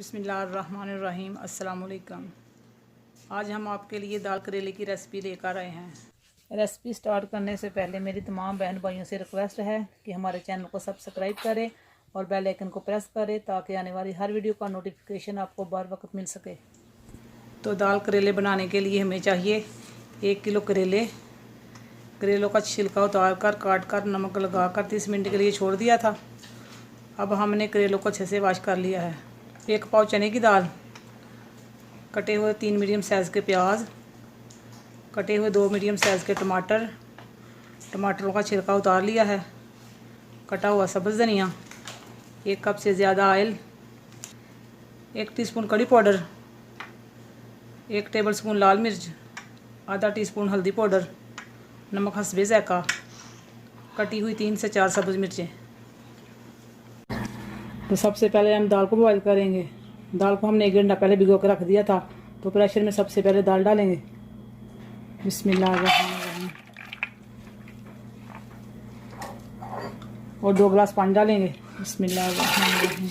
बिस्मिल्लाहिर्रहमानिर्रहीम। अस्सलाम वालेकुम। आज हम आपके लिए दाल करेले की रेसिपी लेकर आए हैं। रेसिपी स्टार्ट करने से पहले मेरी तमाम बहन भाइयों से रिक्वेस्ट है कि हमारे चैनल को सब्सक्राइब करें और बेल आइकन को प्रेस करें ताकि आने वाली हर वीडियो का नोटिफिकेशन आपको बर वक्त मिल सके। तो दाल करेले बनाने के लिए हमें चाहिए 1 किलो करेले। करेलों का छिलका उतार कर काट कर नमक लगाकर 30 मिनट के लिए छोड़ दिया था। अब हमने करेलों को अच्छे से वॉश कर लिया है। 1 पाव चने की दाल, कटे हुए 3 मीडियम साइज़ के प्याज, कटे हुए 2 मीडियम साइज़ के टमाटर, टमाटरों का छिलका उतार लिया है, कटा हुआ सब्ज़ धनिया, 1 कप से ज़्यादा ऑयल, 1 टीस्पून कड़ी पाउडर, 1 टेबलस्पून लाल मिर्च, आधा टीस्पून हल्दी पाउडर, नमक हस्बे ज़ायक़ा, कटी हुई 3 से 4 सब्ज़ मिर्चें। तो सबसे पहले हम दाल को बॉईल करेंगे। दाल को हमने 1 घंटा पहले भिगो कर रख दिया था। तो प्रेशर में सबसे पहले दाल डालेंगे। बिस्मिल्लाहिर्रहमानिर्रहीम। और 2 गिलास पानी डालेंगे। बिस्मिल्लाहिर्रहमानिर्रहीम।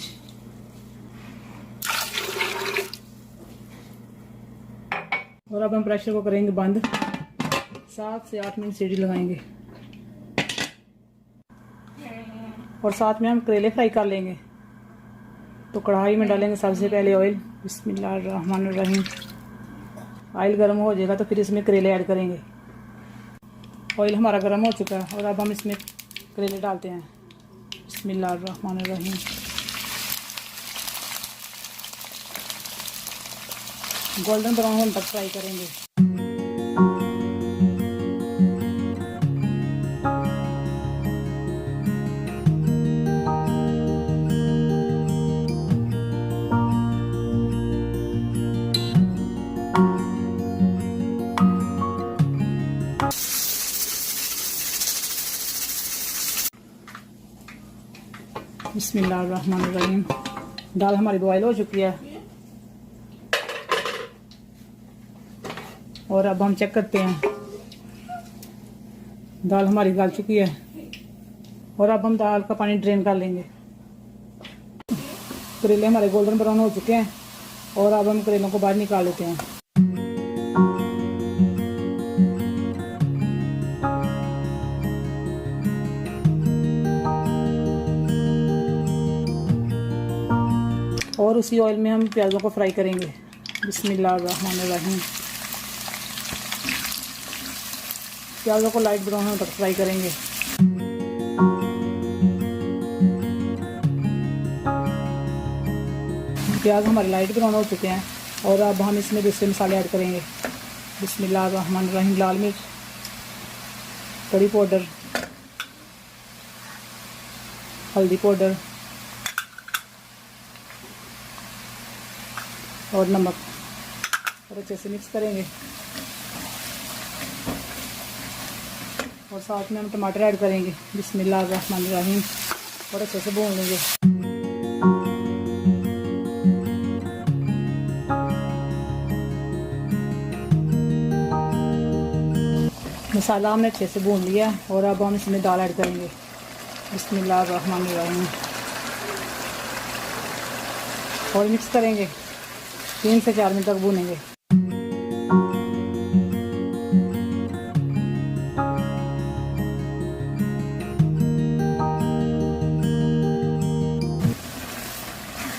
और अब हम प्रेशर को करेंगे बंद। 7 से 8 मिनट सीटी लगाएंगे और साथ में हम करेले फ्राई कर लेंगे। तो कढ़ाई में डालेंगे सबसे पहले ऑयल। बिस्मिल्लाहिर्रहमानिर्रहीम। ऑयल गर्म हो जाएगा तो फिर इसमें करेले ऐड करेंगे। ऑयल हमारा गर्म हो चुका है और अब हम इसमें करेले डालते हैं। बिस्मिल्लाहिर्रहमानिर्रहीम। गोल्डन ब्राउन होने तक फ्राई करेंगे। बिस्मिल्लाहिर्रहमानिर्रहीम। दाल हमारी बॉयल हो चुकी है और अब हम चेक करते हैं। दाल हमारी गल चुकी है और अब हम दाल का पानी ड्रेन कर लेंगे। करेले हमारे गोल्डन ब्राउन हो चुके हैं और अब हम करेलों को बाहर निकाल लेते हैं। और उसी ऑयल में हम प्याज़ों को फ्राई करेंगे। बिस्मिल्लाहिर्रहमानिर्रहीम। प्याज़ों को लाइट ब्राउन होने तक फ्राई करेंगे। प्याज हमारे लाइट ब्राउन हो चुके हैं और अब हम इसमें दूसरे मसाले ऐड करेंगे। बिस्मिल्लाहिर्रहमानिर्रहीम। लाल मिर्च, कड़ी पाउडर, हल्दी पाउडर और नमक, और अच्छे से मिक्स करेंगे। और साथ में हम टमाटर ऐड करेंगे। बिस्मिल्लाहिर्रहमानिर्रहीम। और अच्छे से भून लेंगे। मसाला हमने अच्छे से भून लिया और अब हम इसमें दाल ऐड करेंगे। बिस्मिल्लाहिर्रहमानिर्रहीम। और मिक्स करेंगे। 3 से 4 मिनट तक भूनेंगे।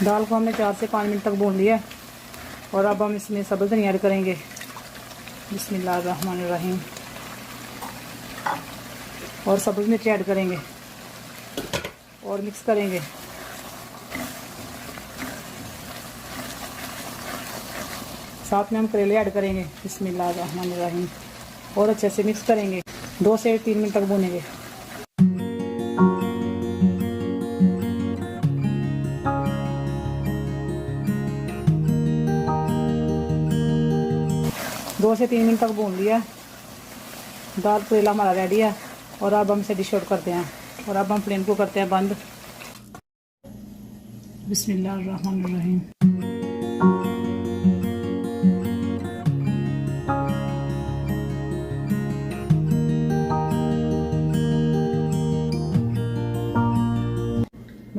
दाल को हमने 4 से 5 मिनट तक भून लिया और अब हम इसमें सब्ज़ धनिया ऐड करेंगे। बिस्मिल्लाहिर्रहमानिर्रहीम। और सब्ज़ मिर्च ऐड करेंगे और मिक्स करेंगे। साथ में हम करेले ऐड करेंगे। बिस्मिल्लाहिर्रहमानिर्रहीम। और अच्छे से मिक्स करेंगे। 2 से 3 मिनट तक भूनेंगे। दो से 3 मिनट तक भून लिया। दाल करेला हमारा रेडी है और अब हम इसे डिश आउट करते हैं और अब हम फ्लेम को करते हैं बंद। बिस्मिल्लाहिर्रहमानिर्रहीम।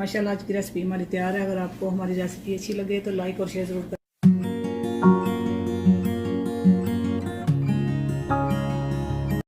माशाल्लाह आज की रेसिपी हमारी तैयार है। अगर आपको हमारी रेसिपी अच्छी लगे तो लाइक और शेयर ज़रूर करें।